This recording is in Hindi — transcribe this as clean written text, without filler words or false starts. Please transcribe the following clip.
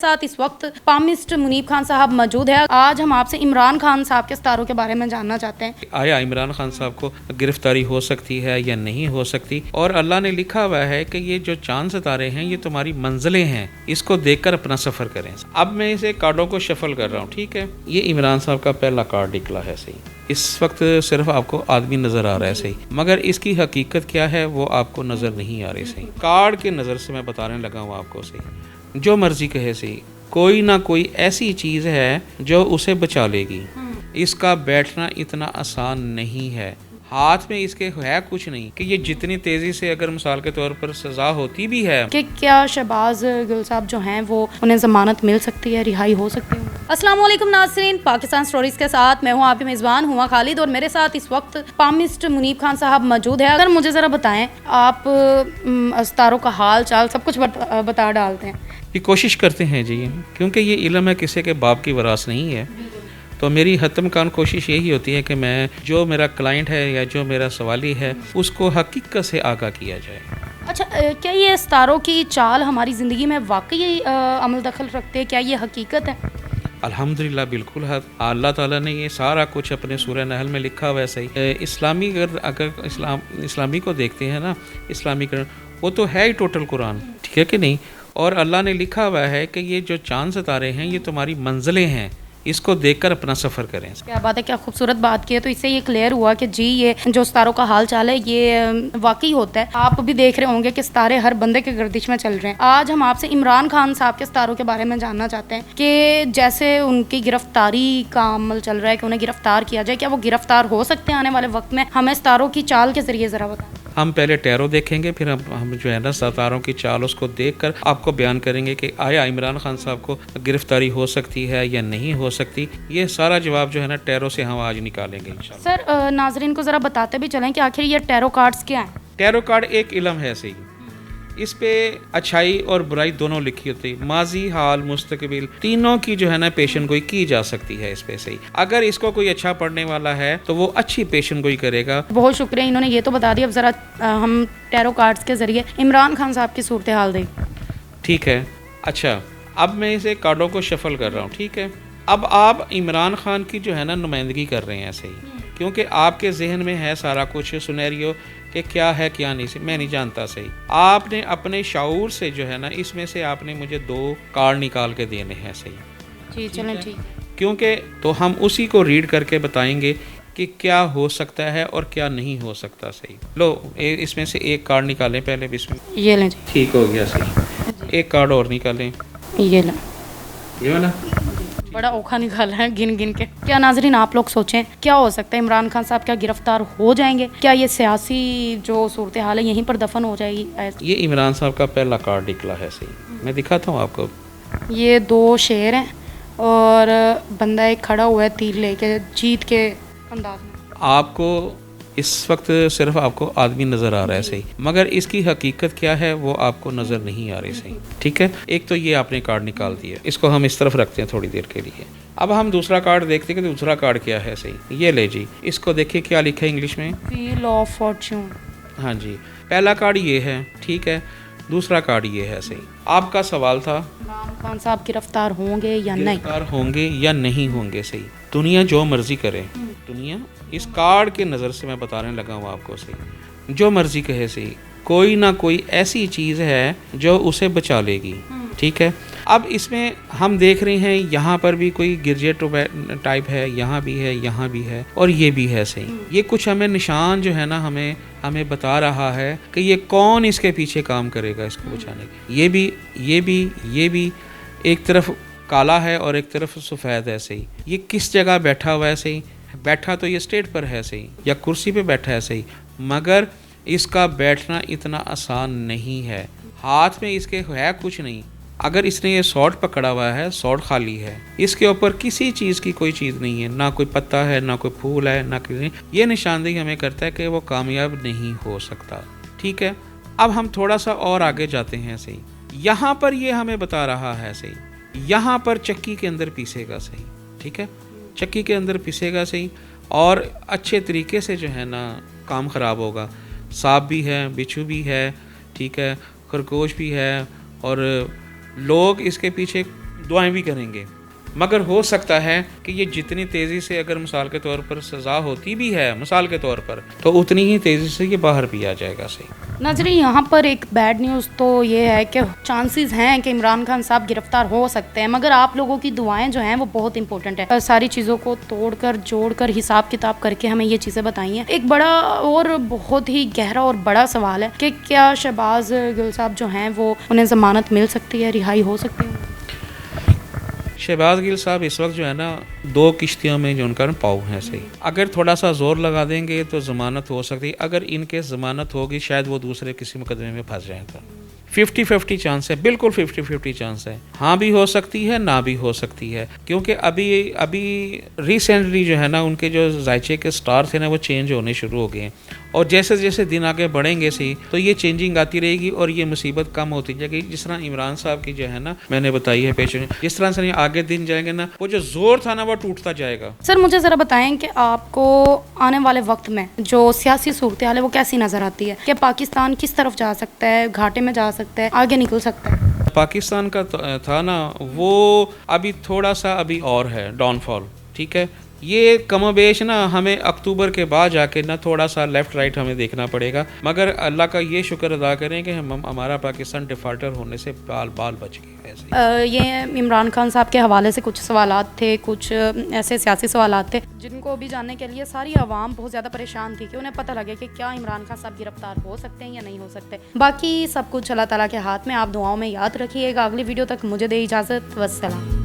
साथ इस वक्त पामिस्ट मुनीब खान साहब मौजूद है। आज हम आपसे इमरान खान साहब के सितारों के बारे में जानना चाहते हैं। आया इमरान खान साहब को गिरफ्तारी हो सकती है या नहीं हो सकती, और अल्लाह ने लिखा हुआ है कि ये जो चांद सितारे हैं ये तुम्हारी मंजिलें हैं, इसको देखकर अपना सफ़र करें। अब मैं इसे कार्डों को शफल कर रहा हूँ, ठीक है। ये इमरान साहब का पहला कार्ड निकला है, सही। इस वक्त सिर्फ आपको आदमी नज़र आ रहा है, सही, मगर इसकी हकीकत क्या है वो आपको नज़र नहीं आ रही, सही। कार्ड के नज़र से मैं बताने लगा हूँ आपको, सही। जो मर्जी कहे, सही, कोई ना कोई ऐसी चीज़ है जो उसे बचा लेगी। इसका बैठना इतना आसान नहीं है। हाथ में इसके है कुछ नहीं कि ये जितनी तेज़ी से, अगर मिसाल के तौर पर सज़ा होती भी है कि क्या शहबाज गिल साहब जो हैं वो उन्हें ज़मानत मिल सकती है, रिहाई हो सकती है। अस्सलाम वालेकुम नाज़रीन, पाकिस्तान स्टोरीज के साथ मैं हूँ आपकी मेज़बान हुआ खालिद, और मेरे साथ इस वक्त पामिस्ट मुनीब खान साहब मौजूद है। अगर मुझे ज़रा बताएं, आप सितारों का हाल चाल सब कुछ बता डालते हैं। ये कोशिश करते हैं जी, क्योंकि ये इल्म है, किसी के बाप की वरास नहीं है। तो मेरी हतमकान कोशिश यही होती है कि मैं जो मेरा क्लाइंट है या जो मेरा सवाली है उसको हकीकत से आगाह किया जाए। अच्छा, क्या ये सितारों की चाल हमारी ज़िंदगी में वाकई अमल दखल रखते हैं? क्या ये हकीकत है? अल्हम्दुलिल्लाह, बिल्कुल है। अल्लाह ताला ने ये सारा कुछ अपने सूरह नहल में लिखा हुआ है, सही। इस्लामी अगर इस्लामी को देखते हैं ना, इस्लामीकरण वो तो है ही टोटल कुरान, ठीक है कि नहीं। और अल्लाह ने लिखा हुआ है कि ये जो चांद सितारे हैं ये तुम्हारी मंजिलें हैं, इसको देखकर अपना सफ़र करें। क्या बात है, क्या खूबसूरत बात की है। तो इससे ये क्लियर हुआ कि जी ये जो सितारों का हाल चाल है ये वाकई होता है। आप भी देख रहे होंगे कि सितारे हर बंदे के गर्दिश में चल रहे हैं। आज हम आपसे इमरान खान साहब के सितारों के बारे में जानना चाहते हैं कि जैसे उनकी गिरफ्तारी का अमल चल रहा है कि उन्हें गिरफ्तार किया जाए, क्या वो गिरफ्तार हो सकते हैं आने वाले वक्त में? हमें सितारों की चाल के जरिए ज़रा बताएं। हम पहले टैरो देखेंगे, फिर हम जो है ना सितारों की चाल उसको देखकर आपको बयान करेंगे कि आया इमरान खान साहब को गिरफ्तारी हो सकती है या नहीं हो सकती। ये सारा जवाब जो है ना टैरो से हम आज निकालेंगे इंशाल्लाह। सर, नाजरीन को ज़रा बताते भी चलें कि आखिर ये टैरो कार्ड्स क्या हैं। टैरो कार्ड एक इल्म है, सही। इस पे अच्छाई और बुराई दोनों लिखी होती है, माजी, हाल, मुस्तकबिल, तीनों की जो है ना पेशन गोई की जा सकती है इस पे, सही। अगर इसको कोई अच्छा पढ़ने वाला है तो वो अच्छी पेशन गोई करेगा। बहुत शुक्रिया, इन्होंने ये तो बता दिया। अब ज़रा हम टैरो कार्ड्स के ज़रिए इमरान खान साहब की सूरत हाल दें। ठीक है, अच्छा, अब मैं इसे कार्डों को शफल कर रहा हूँ, ठीक है। अब आप इमरान खान की जो है ना नुमाइंदगी कर रहे हैं, सही, क्योंकि आपके जहन में है सारा कुछ सुनेरियो कि क्या है क्या नहीं, मैं नहीं जानता, सही। आपने अपने शाऊर से जो है ना इसमें से आपने मुझे 2 कार्ड निकाल के देने हैं, सही। जी चलें, ठीक। क्योंकि तो हम उसी को रीड करके बताएंगे कि क्या हो सकता है और क्या नहीं हो सकता, सही। लो, इसमें से एक कार्ड निकालें पहले, बिस्मिल्लाह। ये लें जी। ठीक हो गया, सही। एक कार्ड और निकालें, ये लें। ये वाला बड़ा औखा निकाला है गिन गिन के। क्या नाजरीन आप लोग सोचें क्या हो सकता है? इमरान खान साहब क्या गिरफ्तार हो जाएंगे? क्या ये सियासी जो सूरत हाल है यहीं पर दफन हो जाएगी? ये इमरान साहब का पहला कार्ड निकला है, सही। मैं दिखाता हूँ आपको। ये 2 शेर हैं और बंदा एक खड़ा हुआ है तीर लेके जीत के अंदाज में। आपको इस वक्त सिर्फ आपको आदमी नज़र आ रहा है, सही, मगर इसकी हकीकत क्या है वो आपको नज़र नहीं आ रही, सही। ठीक है, एक तो ये आपने कार्ड निकाल दिया, इसको हम इस तरफ रखते हैं थोड़ी देर के लिए। अब हम दूसरा कार्ड देखते हैं कि दूसरा कार्ड क्या है, सही। ये ले जी, इसको देखिए क्या लिखा है इंग्लिश में, व्हील ऑफ फॉर्च्यून। हाँ जी, पहला कार्ड ये है, ठीक है। दूसरा कार्ड ये है, सही। आपका सवाल था इमरान खान साहब गिरफ्तार होंगे या नहीं? गिरफ्तार होंगे या नहीं होंगे, सही। दुनिया जो मर्जी करे, दुनिया इस कार्ड के नज़र से मैं बताने लगा हूँ आपको, सही। जो मर्जी कहे, सही, कोई ना कोई ऐसी चीज़ है जो उसे बचा लेगी, ठीक है। अब इसमें हम देख रहे हैं यहाँ पर भी कोई गिरजेट टाइप है, यहाँ भी है, यहाँ भी है और ये भी है, सही। ये कुछ हमें निशान जो है ना हमें बता रहा है कि ये कौन इसके पीछे काम करेगा इसको बचाने के। ये भी एक तरफ काला है और एक तरफ सफ़ेद है, सही। ये किस जगह बैठा हुआ है, सही। बैठा तो ये स्टेट पर है, सही, या कुर्सी पे बैठा है, सही, मगर इसका बैठना इतना आसान नहीं है। हाथ में इसके है कुछ नहीं। अगर इसने ये सॉर्ड पकड़ा हुआ है, सॉर्ड खाली है, इसके ऊपर किसी चीज़ की कोई चीज़ नहीं है, ना कोई पत्ता है, ना कोई फूल है, ना कोई। ये निशानदेही हमें करता है कि वो कामयाब नहीं हो सकता, ठीक है। अब हम थोड़ा सा और आगे जाते हैं, सही। यहाँ पर ये हमें बता रहा है, सही, यहाँ पर चक्की के अंदर पीसेगा, सही, ठीक है। चक्की के अंदर पीसेगा, सही, और अच्छे तरीके से जो है ना काम ख़राब होगा। सांप भी है, बिच्छू भी है, ठीक है, खरगोश भी है, और लोग इसके पीछे दुआएं भी करेंगे, मगर हो सकता है कि ये जितनी तेज़ी से अगर मिसाल के तौर पर सज़ा होती भी है मिसाल के तौर पर, तो उतनी ही तेज़ी से ये बाहर भी आ जाएगा। सही नाज़रीन, यहाँ पर एक बैड न्यूज़ तो ये है कि चांसेस हैं कि इमरान खान साहब गिरफ्तार हो सकते हैं, मगर आप लोगों की दुआएं जो हैं वो बहुत इंपॉर्टेंट है। सारी चीज़ों को तोड़कर जोड़कर हिसाब किताब करके हमें ये चीज़ें बताई हैं। एक बड़ा और बहुत ही गहरा और बड़ा सवाल है कि क्या शहबाज गिल साहब जो हैं वो उन्हें ज़मानत मिल सकती है, रिहाई हो सकती है? शहबाज गिल साहब इस वक्त जो है ना 2 किश्तियों में जो उनका पाव है। सही, अगर थोड़ा सा जोर लगा देंगे तो ज़मानत हो सकती है। अगर इनके ज़मानत होगी शायद वो दूसरे किसी मुकदमे में फंस जाएगा। 50-50 चांस है, बिल्कुल 50-50 चांस है। हाँ भी हो सकती है, ना भी हो सकती है, क्योंकि अभी रिसेंटली जो है ना उनके जो जायचे के स्टार थे ना वो चेंज होने शुरू हो गए हैं, और जैसे जैसे दिन आगे बढ़ेंगे सही तो ये चेंजिंग आती रहेगी और ये मुसीबत कम होती जाएगी। जिस तरह इमरान साहब की जो है ना मैंने बताई है पेश, जिस तरह से आगे दिन जाएंगे ना वो जो जोर था ना वो टूटता जाएगा। सर मुझे ज़रा बताएं कि आपको आने वाले वक्त में जो सियासी सूरत हाल है वो कैसी नज़र आती है? कि पाकिस्तान किस तरफ जा सकता है, घाटे में जा सकता है, आगे निकल सकता है? पाकिस्तान का था ना वो अभी थोड़ा सा अभी और है डाउनफॉल, ठीक है। ये कमोबेश ना हमें अक्टूबर के बाद जाके ना थोड़ा सा लेफ़्ट राइट हमें देखना पड़ेगा, मगर अल्लाह का ये शुक्र अदा करें कि हमारा पाकिस्तान डिफ़ाल्टर होने से बाल बच गए। ऐसे ये इमरान खान साहब के हवाले से कुछ सवालात थे, कुछ ऐसे सियासी सवालात थे जिनको भी जानने के लिए सारी आवाम बहुत ज़्यादा परेशान थी कि उन्हें पता लगे कि क्या इमरान खान साहब गिरफ्तार हो सकते हैं या नहीं हो सकते। बाकी सब कुछ अल्लाह ताला के हाथ में, आप दुआओं में याद रखिएगा। अगली वीडियो तक मुझे दे इजाज़त, वस्सलाम।